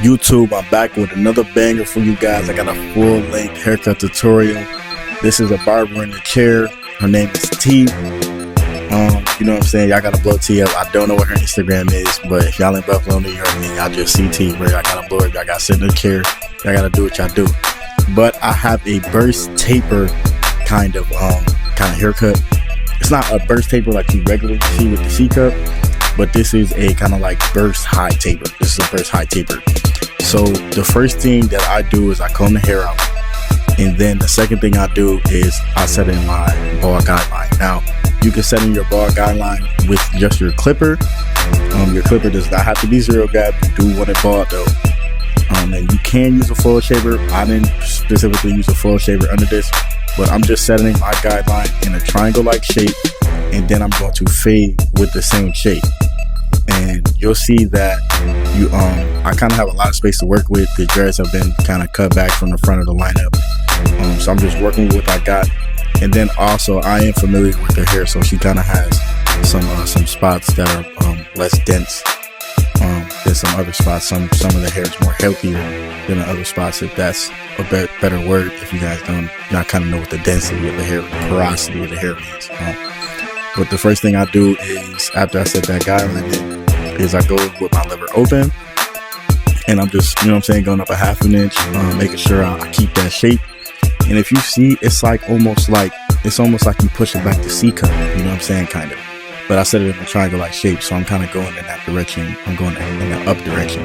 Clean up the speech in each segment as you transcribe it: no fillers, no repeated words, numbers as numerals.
YouTube? I'm back with another banger for you guys. I got a full length haircut tutorial. This is a barber in the chair. Her name is T. You know what I'm saying? Y'all gotta blow T up. I don't know what her Instagram is, but if y'all in Buffalo, New York, and y'all just see T, where y'all gotta blow up, y'all gotta sit in the chair, y'all gotta do what y'all do. But I have a burst taper kind of haircut. It's not a burst taper like you regularly see with the C cup, but this is a kind of like burst high taper. This is a burst high taper. So the first thing that I do is I comb the hair out, and then the second thing I do is I set in my ball guideline. Now you can set in your ball guideline with just your clipper. Your clipper does not have to be zero gap. You do want it bald though. And you can use a full shaver. I didn't specifically use a full shaver under this, but I'm just setting my guideline in a triangle like shape, and then I'm going to fade with the same shape. And you'll see that I kind of have a lot of space to work with. The dreads have been kind of cut back from the front of the lineup, so I'm just working with what I got. And then also I am familiar with her hair, so she kind of has some spots that are less dense than some other spots. Some of the hair is more healthier than the other spots, if that's a better word. If you guys not kind of know what the density of the hair, the porosity of the hair means. But the first thing I do is, after I set that guideline in, is I go with my lever open, and I'm just, you know what I'm saying, going up a half an inch, making sure I keep that shape. And if you see, it's almost like you push it back to C cup, you know what I'm saying, kind of. But I set it in a triangle like shape, so I'm kind of going in that direction. I'm going in the up direction.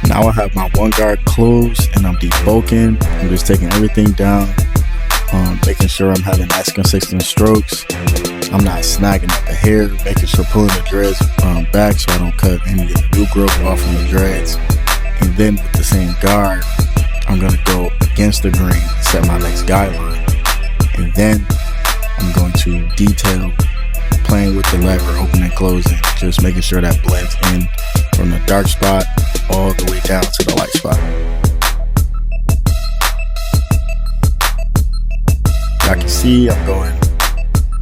Now I have my one guard closed, and I'm debulking. I'm just taking everything down, making sure I'm having nice consistent strokes. I'm not snagging at the hair, making sure pulling the dreads back so I don't cut any of the new growth off from the dreads. And then with the same guard, I'm gonna go against the grain, set my next guideline, and then I'm going to detail, playing with the lever, open and closing, just making sure that blends in from the dark spot all the way down to the light spot. Y'all can see I'm going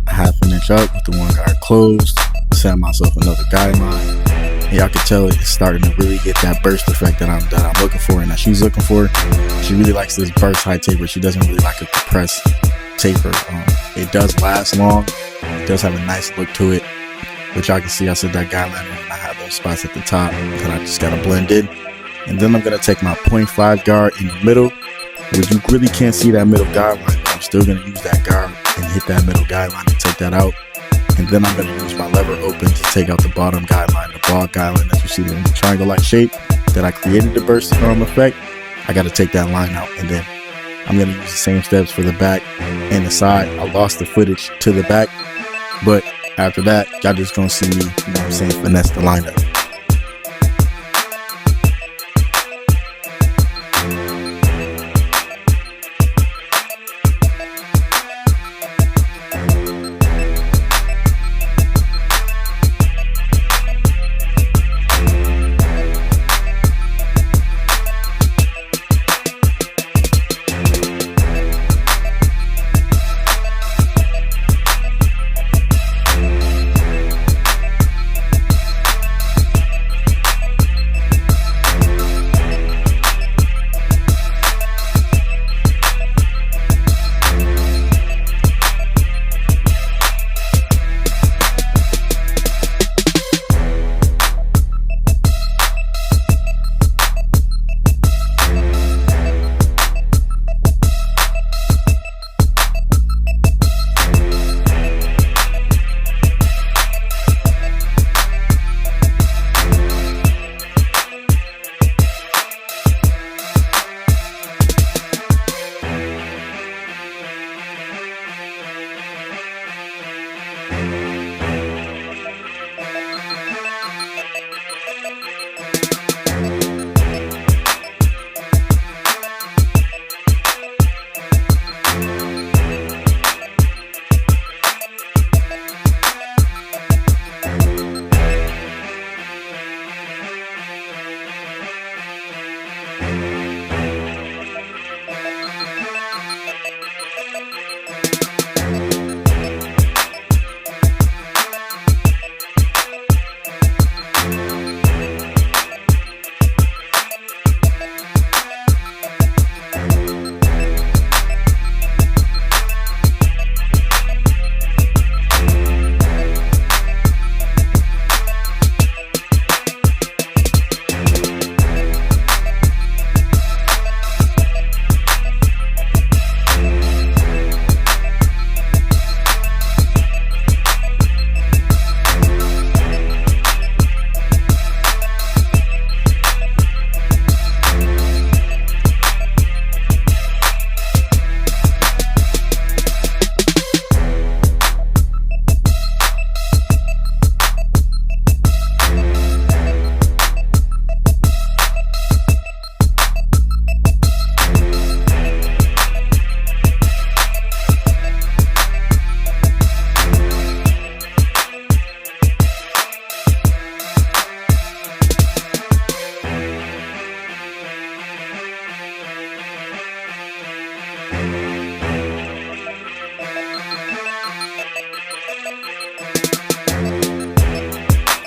a half an inch up with the one guard closed, setting myself another guideline. And y'all can tell it's starting to really get that burst effect that I'm looking for, and that she's looking for. She really likes this burst high taper. She doesn't really like a compressed taper. It does last long. It does have a nice look to it. But y'all can see I set that guideline in, and I have those spots at the top that I just gotta blend in. And then I'm gonna take my 0.5 guard in the middle, where you really can't see that middle guideline. I'm still gonna use that guard and hit that middle guideline and take that out. And then I'm gonna use my lever open to take out the bottom guideline, the ball guideline that you see in the triangle-like shape that I created the burst effect. I gotta take that line out, and then I'm gonna use the same steps for the back and the side. I lost the footage to the back, but after that, y'all just gonna see me, you know what I'm saying, finesse the lineup.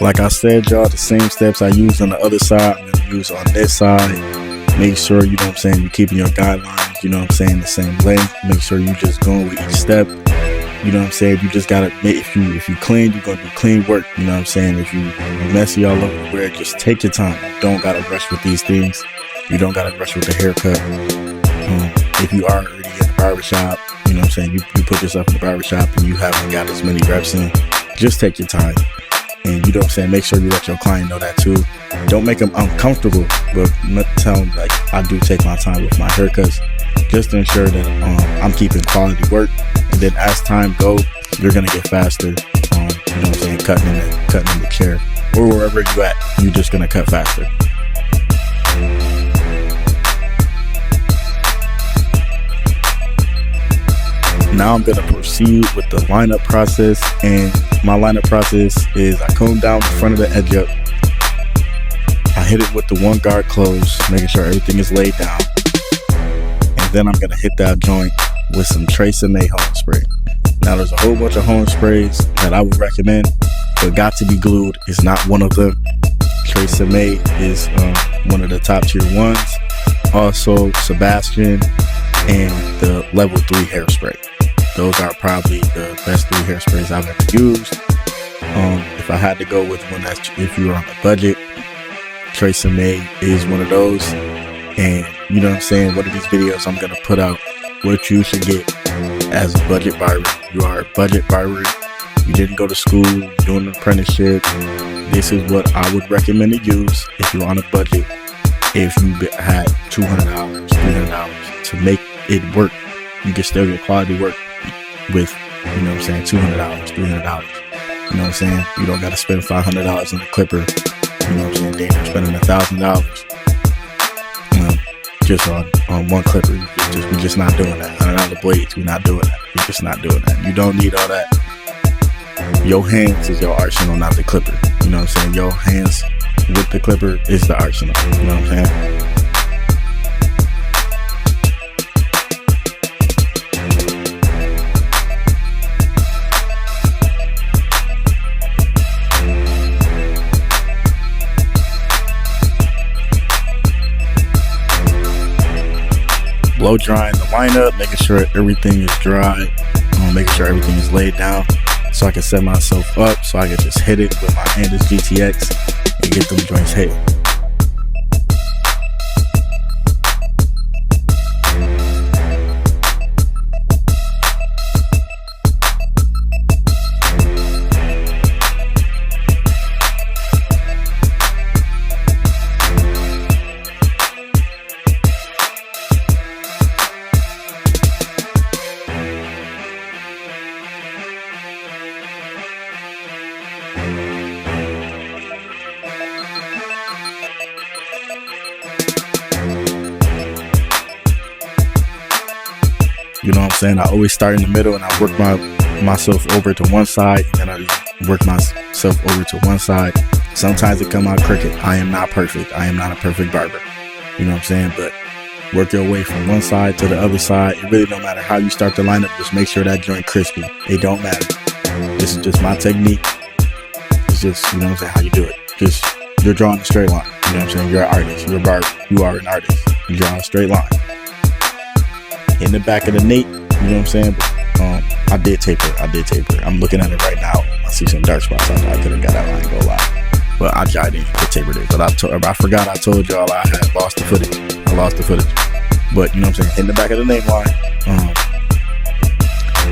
Like I said, y'all, the same steps I used on the other side, I'm going to use on this side. Make sure, you know what I'm saying, you're keeping your guidelines, you know what I'm saying, the same length. Make sure you just going with each step. You know what I'm saying? You just gotta, if you clean, you're gonna do clean work. You know what I'm saying? If you messy all over the wear, just take your time. You don't gotta rush with these things. You don't gotta rush with the haircut. If you are already in the barbershop, you know what I'm saying? You put yourself in the barbershop and you haven't got as many reps in, just take your time. And you know what I'm saying? Make sure you let your client know that too. Don't make them uncomfortable, but tell them, like, I do take my time with my haircuts, just to ensure that I'm keeping quality work. And then as time goes, you're gonna get faster. You know what I'm saying? Cutting in the chair or wherever you at, you're just gonna cut faster. Now I'm gonna proceed with the lineup process, and my lineup process is I comb down the front of the edge up. I hit it with the one guard close, making sure everything is laid down, and then I'm gonna hit that joint with some Trace and May home spray. Now there's a whole bunch of home sprays that I would recommend, but Got to Be Glued is not one of them. Trace and May is one of the top tier ones. Also Sebastian and the level 3 hairspray. Those are probably the best 3 hairsprays I've ever used. If I had to go with one that's, if you're on a budget, Trace and May is one of those. And you know what I'm saying, one of these videos I'm gonna put out what you should get as a budget barber. You are a budget barber, you didn't go to school, you're doing an apprenticeship. This is what I would recommend to use if you're on a budget. If you had $200, $300 to make it work, you can still get quality work with, you know what I'm saying, $200, $300. You know what I'm saying? You don't got to spend $500 on a clipper. You know what I'm saying? Then you're spending $1,000 just on one clipper. We're just not doing that. $100 blades, we're not doing that. We're just not doing that. You don't need all that. Your hands is your arsenal, not the clipper. You know what I'm saying? Your hands with the clipper is the arsenal. You know what I'm saying? Blow drying the lineup, making sure everything is dry, making sure everything is laid down, so I can set myself up, so I can just hit it with my Andis GTX and get them joints hit. You know what I'm saying? I always start in the middle and I work myself over to one side, and then I work myself over to one side. Sometimes it come out crooked. I am not perfect. I am not a perfect barber. You know what I'm saying? But work your way from one side to the other side. It really don't matter how you start the lineup. Just make sure that joint crispy. It don't matter. This is just my technique. It's just, you know what I'm saying, how you do it. Just, you're drawing a straight line. You know what I'm saying? You're an artist. You're a barber. You are an artist. You draw a straight line. In the back of the nape, you know what I'm saying? But, I did taper. I'm looking at it right now. I see some dark spots. I could have got out. I ain't gonna lie. But I didn't tapered it. But I forgot I told y'all I had lost the footage. I lost the footage. But you know what I'm saying? In the back of the nape line,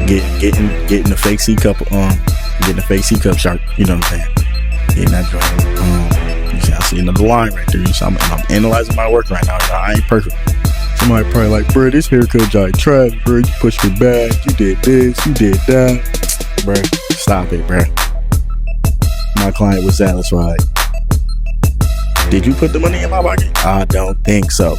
getting the fake C cup, getting the fake C cup sharp. You know what I'm saying? Getting that joint. You see, I see another line right there. So I'm analyzing my work right now. I ain't perfect. Somebody probably like, bro, this haircut joint trash, bro. You pushed it back, you did this, you did that. Bro, stop it, bro. My client was satisfied. Did you put the money in my pocket? I don't think so.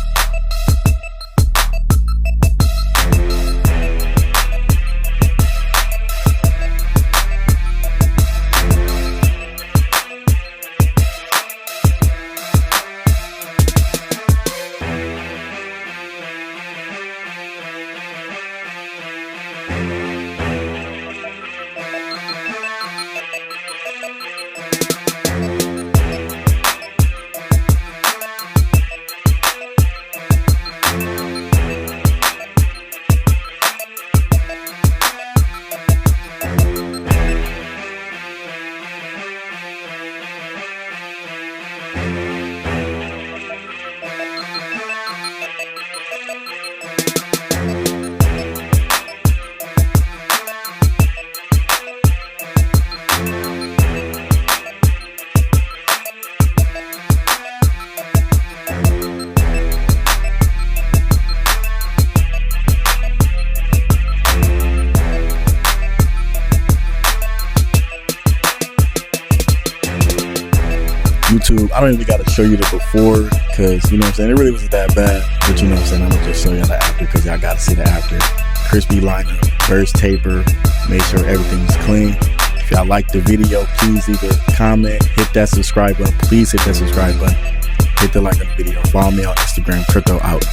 YouTube, I don't even gotta show you the before, because you know what I'm saying, it really wasn't that bad, but you know what I'm saying, I'm gonna just show y'all the after, because y'all gotta see the after. Crispy lineup, first taper, made sure everything was clean. If y'all like the video, please leave a comment, hit that subscribe button, please hit that subscribe button, hit the like on the video, follow me on Instagram. Crypto out.